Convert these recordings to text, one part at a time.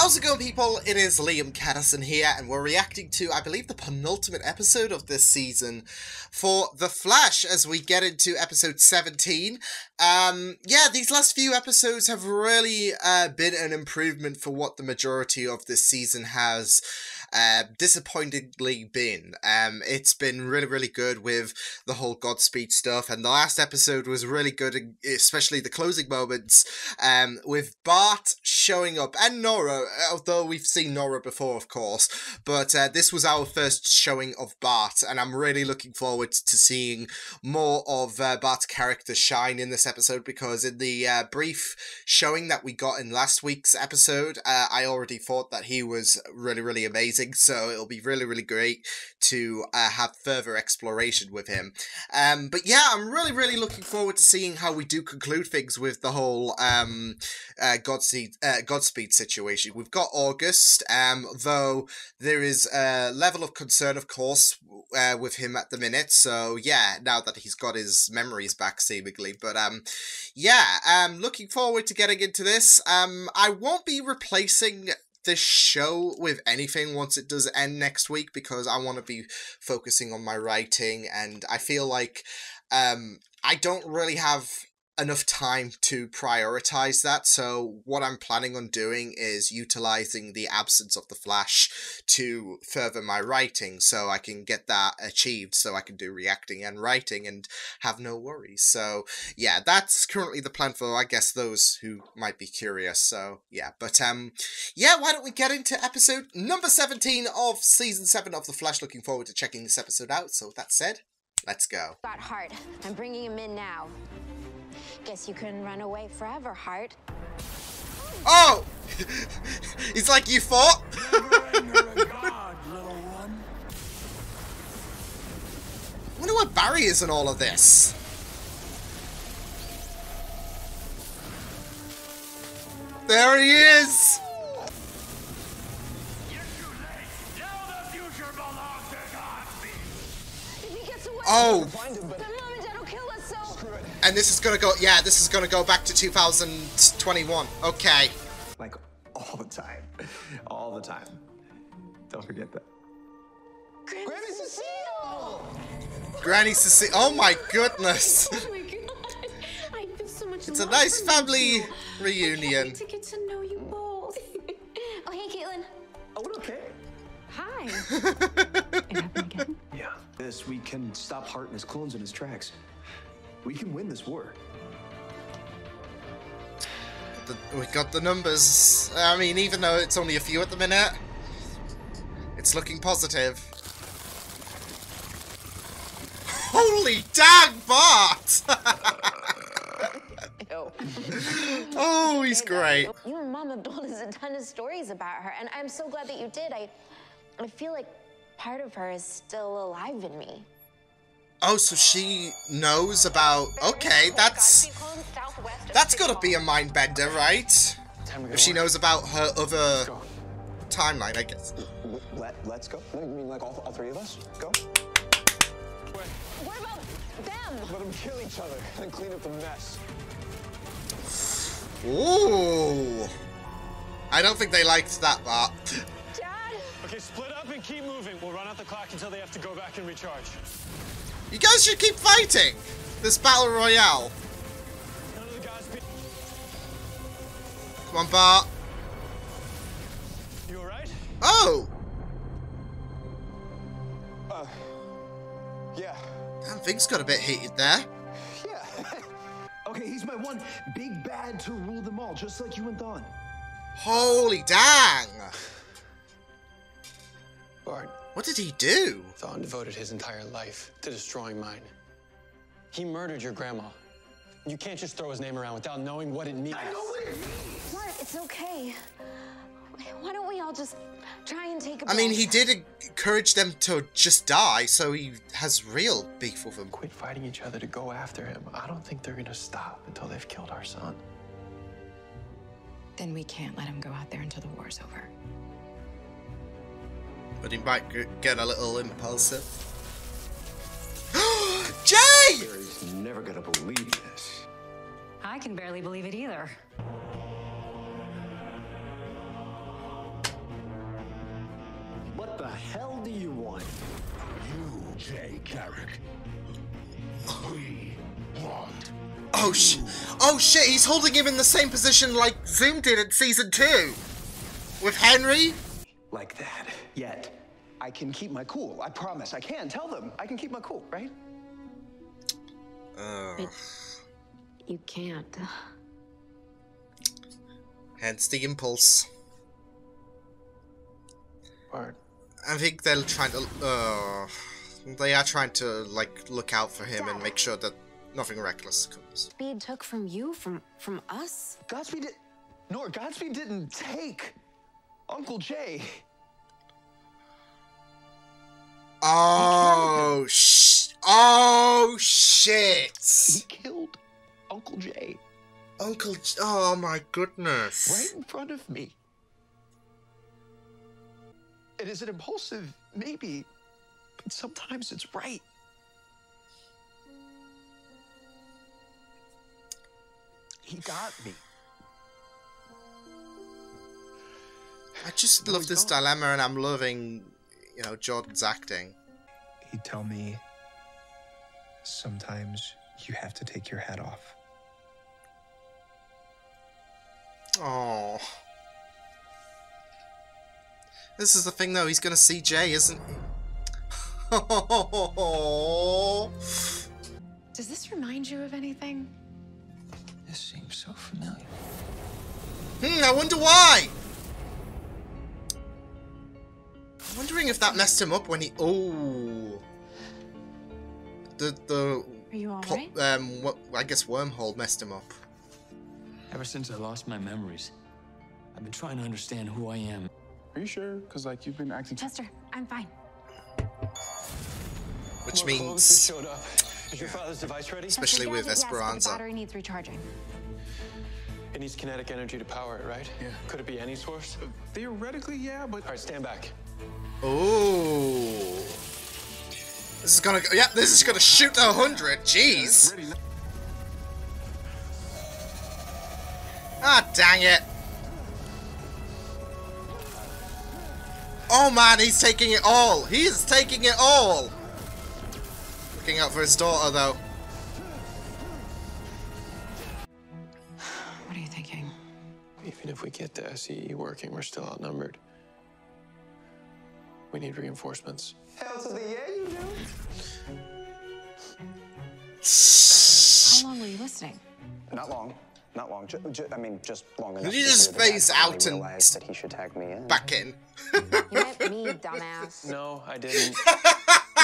How's it going, people? It is Liam Caddison here, and we're reacting to, I believe, the penultimate episode of this season for The Flash as we get into episode 17. Yeah, these last few episodes have really been an improvement for what the majority of this season has disappointingly been. It's been really good with the whole Godspeed stuff, and the last episode was really good, especially the closing moments with Bart showing up, and Nora, although we've seen Nora before, of course, but this was our first showing of Bart, and I'm really looking forward to seeing more of Bart's character shine in this episode, because in the brief showing that we got in last week's episode, I already thought that he was really amazing. So it'll be really great to have further exploration with him. But yeah, I'm really looking forward to seeing how we do conclude things with the whole Godspeed situation. We've got August, though there is a level of concern, of course, with him at the minute. So yeah, now that he's got his memories back, seemingly. But yeah, looking forward to getting into this. I won't be replacing this show with anything once it does end next week, because I want to be focusing on my writing, and I feel like I don't really have enough time to prioritize that. So what I'm planning on doing is utilizing the absence of the Flash to further my writing, so I can get that achieved, so I can do reacting and writing and have no worries. So yeah, that's currently the plan for, I guess, those who might be curious. So yeah, but yeah, why don't we get into episode number 17 of season 7 of The Flash. Looking forward to checking this episode out. So with that said, let's go. Got Hart. I'm bringing him in now. Guess you couldn't run away forever, Hart. Oh! He's like, you fought? I wonder what Barry is in all of this. There he is! Oh! And this is gonna go, yeah, this is gonna go back to 2021. Okay. Like, all the time. All the time. Don't forget that. Granny Cecile! Granny Cecile, oh my goodness! Oh my god, I feel so much. It's a nice family reunion. To get to know you both. Oh, hey, Caitlin. Oh, okay. Hi. It happened again? Yeah. We can stop Hart and his clones in his tracks. We can win this war. We got the numbers. I mean, even though it's only a few at the minute, it's looking positive. Holy dang, Bart! Oh, he's great. You and Mom have told us a ton of stories about her, and I'm so glad that you did. I feel like part of her is still alive in me. Oh, so she knows about... Okay, that's gotta be a mind bender, right? If she knows about her other timeline, I guess. Let's go. You mean like all three of us? Go. What about them? Let them kill each other and clean up the mess. Ooh. I don't think they liked that part. Dad? Okay, split up and keep moving. We'll run out the clock until they have to go back and recharge. You guys should keep fighting this battle royale. None of the guys be... Come on, Bart. You alright? Oh! Yeah. Damn, things got a bit heated there. Yeah. Okay, he's my one big bad to rule them all, just like you and Dawn. Holy dang! Bart. What did he do? Thawne devoted his entire life to destroying mine. He murdered your grandma. You can't just throw his name around without knowing what it means. I know what it means! Bart, it's okay. Why don't we all just try and take a I mean, breath? he did encourage them to just die, so he has real beef with them. Quit fighting each other to go after him. I don't think they're gonna stop until they've killed our son. Then we can't let him go out there until the war's over. But he might get a little impulsive. Jay! Barry's never gonna believe this. I can barely believe it either. What the hell do you want? You, Jay Garrick. We want. Oh shit, he's holding him in the same position like Zoom did in season 2 with Henry. Like that. Yet, I can keep my cool. I promise. I can. Tell them. I can keep my cool, right? But you can't. Hence the impulse. Bart. I think they're trying to, they are trying to, like, look out for him and make sure that nothing reckless comes. Speed took from you, from us? Godspeed did... Nora, Godspeed didn't take Uncle Jay. Oh, oh, shit. He killed Uncle Jay. Oh my goodness. Right in front of me. It is an impulsive, maybe, but sometimes it's right. He got me. I just love this dilemma, and I'm loving, you know, Jordan's acting. He'd tell me, sometimes you have to take your hat off. Oh. This is the thing, though. He's gonna see Jay, isn't he? Oh. Does this remind you of anything? This seems so familiar. I wonder why. I'm wondering if that messed him up when he. Oh. The. Are you all right? What I guess wormhole messed him up. Ever since I lost my memories, I've been trying to understand who I am. Are you sure? Because, like, you've been acting... Chester, I'm fine. Which More clones means... just showed up. Is your father's device ready? Especially with Yes, but the Esperanza. battery needs recharging. It needs kinetic energy to power it, right? Yeah. Could it be any source? Theoretically, yeah, but... All right, stand back. Oh. This is gonna... Yeah, this is gonna shoot 100. Jeez. Ah, dang it. Oh man, he's taking it all. He is taking it all. Looking out for his daughter, though. What are you thinking? Even if we get the SEE working, we're still outnumbered. We need reinforcements. Hell to the yeah, you do. How long were you listening? Not long. Not long. I mean, just long enough. He just to hear phase the guy out finally and realize that he should tag me in. back in. You meant me, dumbass. No, I didn't.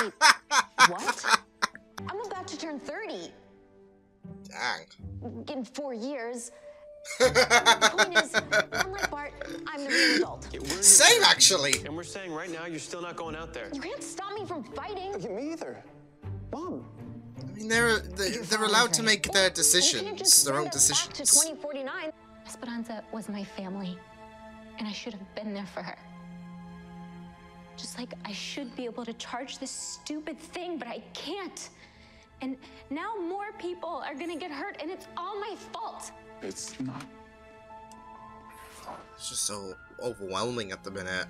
Wait, what? I'm about to turn 30 Dang. in 4 years. The point is, unlike Bart, I'm the real adult. Yeah, we're Same, your- actually. And we're saying right now, you're still not going out there. You can't stop me from fighting. Okay, me either. Mom. I mean, they're allowed to make their decisions, their own Back to decisions. 2049. Esperanza was my family, and I should have been there for her. Just like I should be able to charge this stupid thing, but I can't. And now more people are gonna get hurt, and it's all my fault. It's not... It's just so overwhelming at the minute.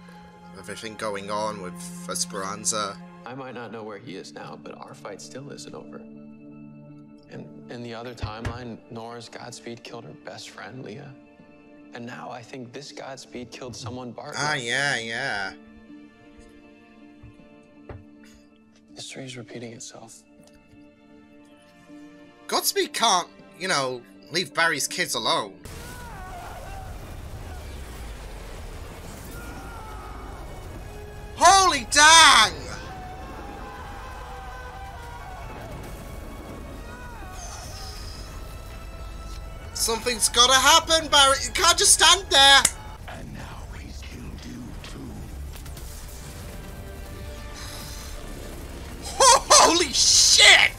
Everything going on with Esperanza. I might not know where he is now, but our fight still isn't over. And in the other timeline, Nora's Godspeed killed her best friend, Leah. And now I think this Godspeed killed someone Bart Ah, loved. yeah. History is repeating itself. Godspeed can't, you know, leave Barry's kids alone. Holy dang! Something's gotta happen, Barry. You can't just stand there. And now he's killed you too. Holy shit!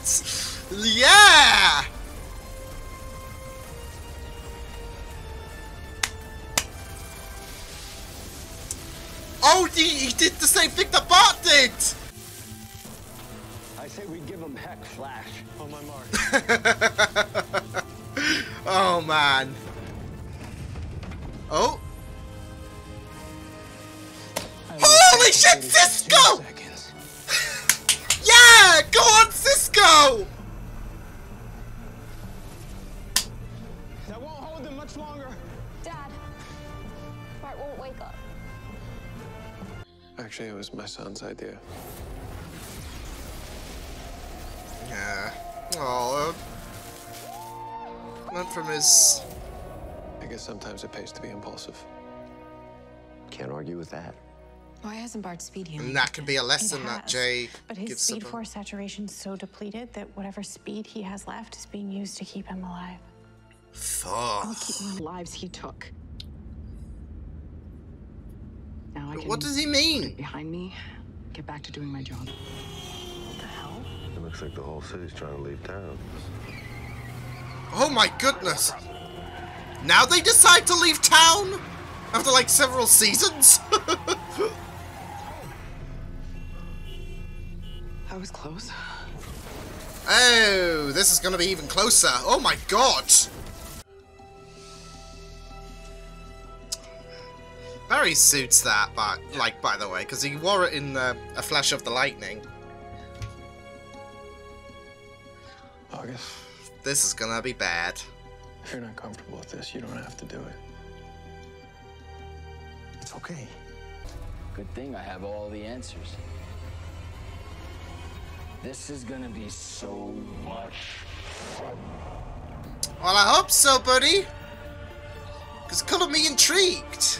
Yeah! Oh, he did the same thing that Bart did! I say we give him heck flash. On my mark. Oh, man. Oh. Holy Finish it, Cisco! Yeah! Go on, Cisco! That won't hold them much longer. Dad, Bart won't wake up. Actually, it was my son's idea. Yeah. Oh, went from his... I guess sometimes it pays to be impulsive. Can't argue with that. Why hasn't Bart speed healing? And that could be a It lesson that has, Jay but his gives speed to him. force saturation's so depleted that whatever speed he has left is being used to keep him alive. Fuck. I'll keep my lives he took. Now I can What does he put mean? it behind me, get back to doing my job. What the hell? It looks like the whole city's trying to leave town. Oh my goodness. Now they decide to leave town? After like several seasons? I was close. Oh, this is gonna be even closer. Oh my god. Barry suits that, but like, by the way, because he wore it in A Flash of the Lightning. August, This is gonna be bad. if you're not comfortable with this, you don't have to do it. It's okay. Good thing I have all the answers. This is gonna be so much fun. Well, I hope so, buddy. Because color me intrigued.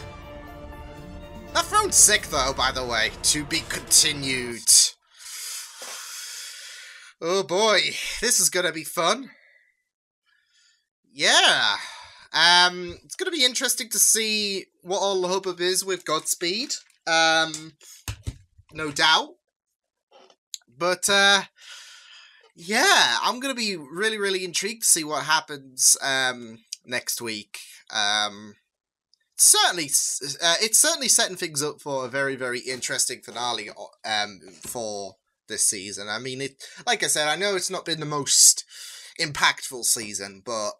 That throne's sick, though, by the way. To be continued. Oh boy, this is gonna be fun. Yeah. It's gonna be interesting to see what all the hubbub is with Godspeed. No doubt. But, yeah, I'm gonna be really, really intrigued to see what happens, next week. It's certainly setting things up for a very, very interesting finale, for this season. I mean, like I said, I know it's not been the most impactful season, but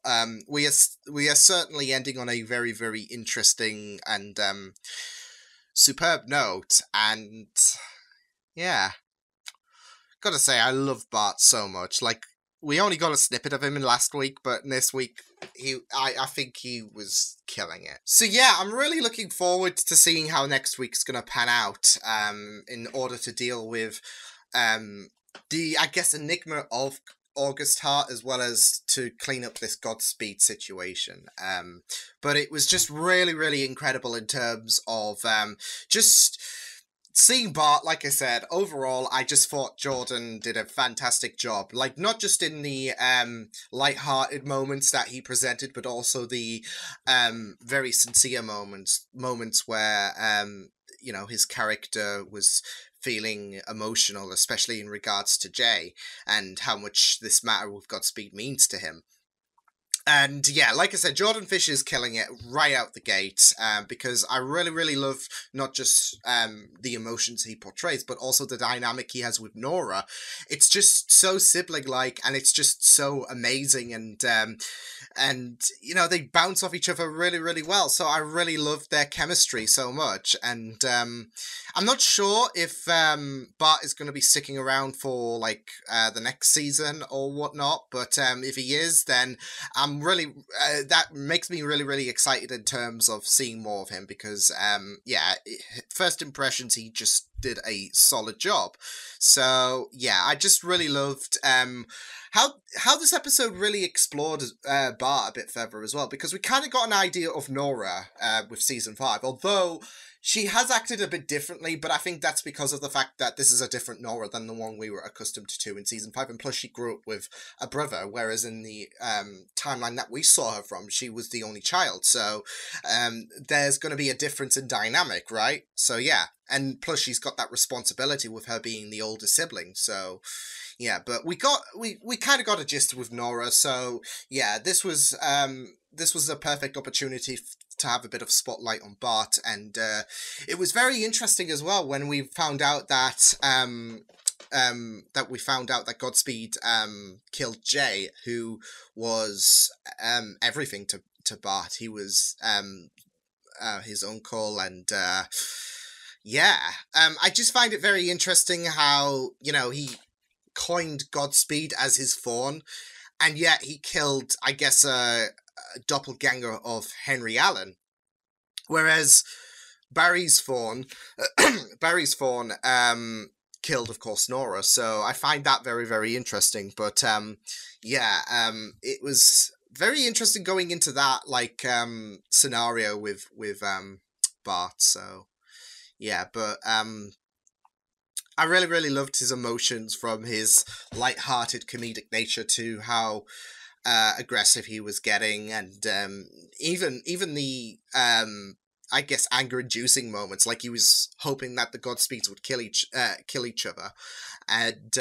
we are certainly ending on a very, very interesting and superb note. And yeah, gotta say, I love Bart so much. Like, we only got a snippet of him in last week, but in this week, I think he was killing it. So yeah, I'm really looking forward to seeing how next week's gonna pan out, in order to deal with the, I guess, enigma of August Hart, as well as to clean up this Godspeed situation. But it was just really, really incredible in terms of just seeing Bart. Like I said, overall, I just thought Jordan did a fantastic job. Like, not just in the light-hearted moments that he presented, but also the very sincere moments where you know, his character was feeling emotional, especially in regards to Jay and how much this matter with Godspeed means to him. And yeah, like I said, Jordan Fisher's killing it right out the gate, because I really, really love not just the emotions he portrays, but also the dynamic he has with Nora. It's just so sibling-like, and it's just so amazing, and you know, they bounce off each other really, really well. So I really love their chemistry so much, and I'm not sure if Bart is going to be sticking around for like the next season or whatnot, but if he is, then I'm really that makes me really, really excited in terms of seeing more of him, because yeah, first impressions, he just did a solid job. So yeah, I just really loved how this episode really explored Bart a bit further as well, because we kind of got an idea of Nora with season 5, although she has acted a bit differently, but I think that's because of the fact that this is a different Nora than the one we were accustomed to in season 5, and plus she grew up with a brother, whereas in the timeline that we saw her from, she was the only child. So there's going to be a difference in dynamic, right? So yeah, and plus she's got that responsibility with her being the older sibling. So yeah, but we kind of got a gist with Nora. So yeah, this was a perfect opportunity to have a bit of spotlight on Bart, and it was very interesting as well when we found out that that Godspeed killed Jay, who was everything to Bart. He was his uncle, and yeah, I just find it very interesting how, you know, he coined Godspeed as his fawn, and yet he killed, I guess, a doppelganger of Henry Allen. Whereas Barry's fawn, killed, of course, Nora. So I find that very, very interesting. But yeah, it was very interesting going into that scenario with Bart. So yeah, but I really, really loved his emotions, from his light-hearted comedic nature to how aggressive he was getting, and even the I guess anger-inducing moments, like he was hoping that the Godspeeds would kill each other, and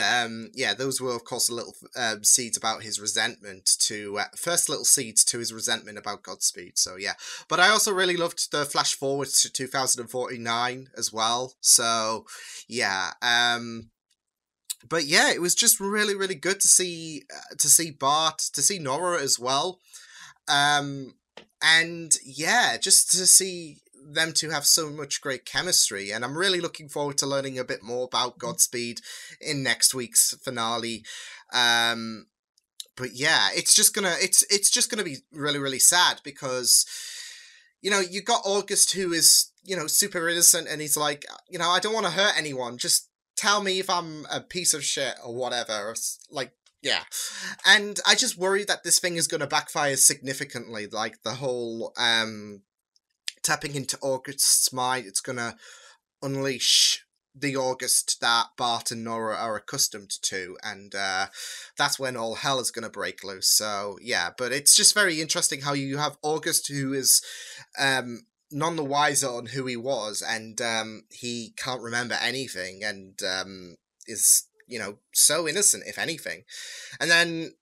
yeah, those were of course little seeds about his resentment to first little seeds to his resentment about Godspeed. So yeah, but I also really loved the flash forward to 2049 as well. So yeah, but yeah, it was just really, really good to see Bart, to see Nora as well, and yeah, just to see them two have so much great chemistry. And I'm really looking forward to learning a bit more about Godspeed in next week's finale. But yeah, it's just gonna be really, really sad, because you know, you got August, who is, you know, super innocent, and he's like, you know, I don't want to hurt anyone, just tell me if I'm a piece of shit or whatever. Or, like, yeah. And I just worry that this thing is going to backfire significantly. Like, the whole tapping into August's mind, it's going to unleash the August that Bart and Nora are accustomed to, and that's when all hell is going to break loose. So yeah, but it's just very interesting how you have August, who is none the wiser on who he was, and he can't remember anything, and is, you know, so innocent, if anything. And then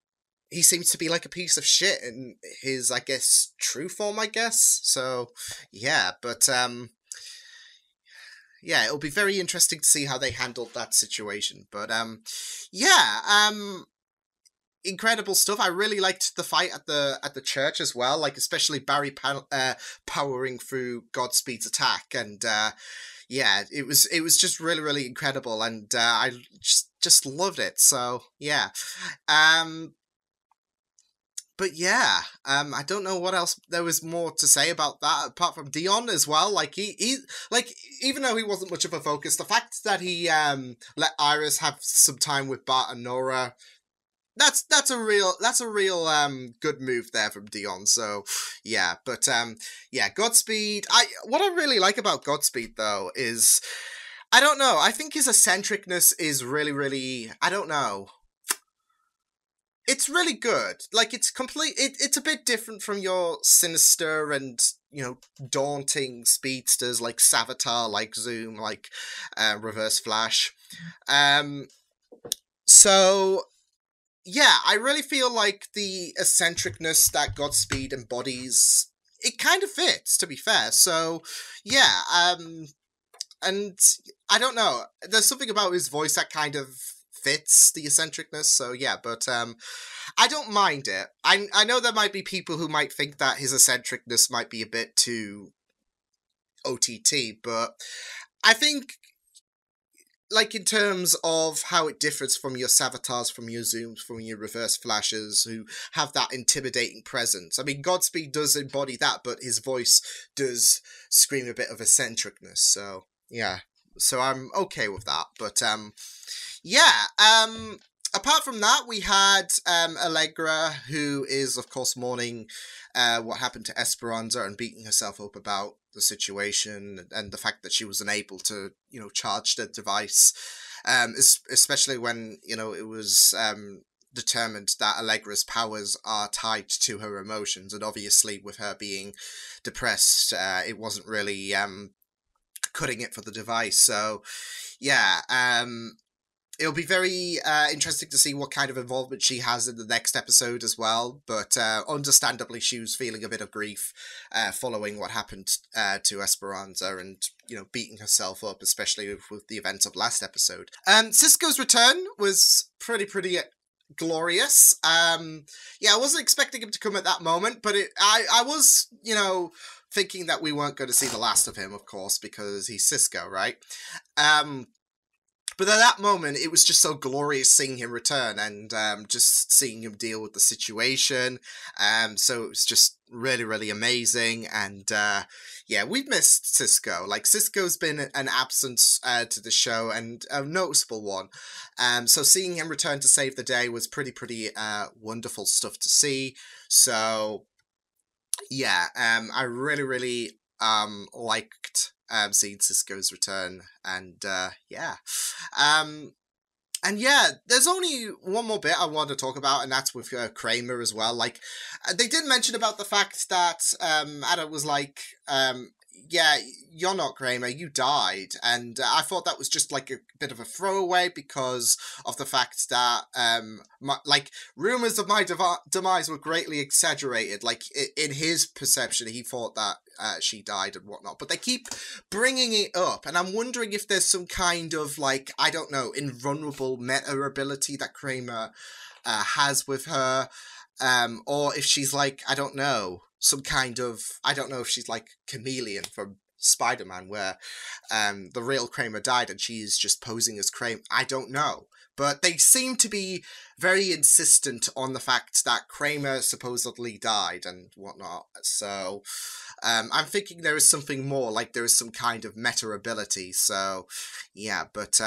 he seems to be like a piece of shit in his, I guess, true form, I guess. So yeah, but yeah, it'll be very interesting to see how they handled that situation. But yeah, incredible stuff. I really liked the fight at the church as well, like especially Barry powering through Godspeed's attack, and yeah, it was just really, really incredible, and I just loved it. So yeah, but yeah, I don't know what else there was more to say about that, apart from Dion as well. Like he like, even though he wasn't much of a focus, the fact that he let Iris have some time with Bart and Nora, that's a real good move there from Dion. So yeah, but yeah, Godspeed. What I really like about Godspeed though is, I don't know, I think his eccentricness is really, really, I don't know, it's really good. Like, it's it's a bit different from your sinister and, you know, daunting speedsters like Savitar, like Zoom, like Reverse Flash. So yeah, I really feel like the eccentricness that Godspeed embodies, it kind of fits, to be fair. So yeah, and I don't know, there's something about his voice that kind of fits the eccentricness. So yeah, but I don't mind it. I know there might be people who might think that his eccentricness might be a bit too OTT, but I think, like, in terms of how it differs from your Savitars, from your Zooms, from your Reverse Flashes, who have that intimidating presence. I mean, Godspeed does embody that, but his voice does scream a bit of eccentricness. So yeah, so I'm okay with that. But yeah, apart from that, we had Allegra, who is, of course, mourning what happened to Esperanza and beating herself up about the situation and the fact that she was unable to, you know, charge the device, especially when, you know, it was determined that Allegra's powers are tied to her emotions, and obviously with her being depressed, it wasn't really cutting it for the device. So yeah, it'll be very interesting to see what kind of involvement she has in the next episode as well. But understandably, she was feeling a bit of grief following what happened to Esperanza, and, you know, beating herself up, especially with the events of last episode. Cisco's return was pretty glorious. Yeah, I wasn't expecting him to come at that moment, but I was, you know, thinking that we weren't going to see the last of him, of course, because he's Cisco, right? But at that moment, it was just so glorious seeing him return and just seeing him deal with the situation. So it was just really, really amazing. And yeah, we've missed Cisco. Like, Cisco's been an absence to the show, and a noticeable one. So seeing him return to save the day was pretty wonderful stuff to see. So yeah, I really, really liked seeing Cisco's return, and yeah. And yeah, there's only one more bit I want to talk about, and that's with Kramer as well. Like, they did mention about the fact that Ada was like, yeah, you're not Kramer, you died. And I thought that was just like a bit of a throwaway because of the fact that, like, rumors of my demise were greatly exaggerated. Like, in his perception, he thought that she died and whatnot. But they keep bringing it up, and I'm wondering if there's some kind of, like, I don't know, invulnerable meta ability that Kramer has with her. Or if she's like, I don't know, some kind of, I don't know if she's like Chameleon from Spider-Man, where the real Kramer died and she's just posing as Kramer. I don't know. But they seem to be very insistent on the fact that Kramer supposedly died and whatnot. So I'm thinking there is something more, like there is some kind of meta ability. So yeah, but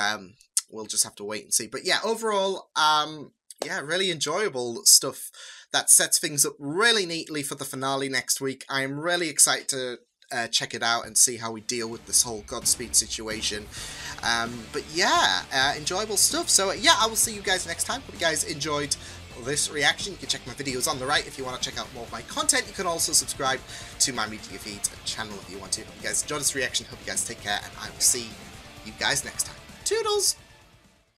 we'll just have to wait and see. But yeah, overall, yeah, really enjoyable stuff that sets things up really neatly for the finale next week. I am really excited to check it out and see how we deal with this whole Godspeed situation. But yeah, enjoyable stuff. So yeah, I will see you guys next time. Hope you guys enjoyed this reaction. You can check my videos on the right if you want to check out more of my content. You can also subscribe to my media feeds and channel if you want to. If you guys enjoyed this reaction, hope you guys take care, and I will see you guys next time. Toodles!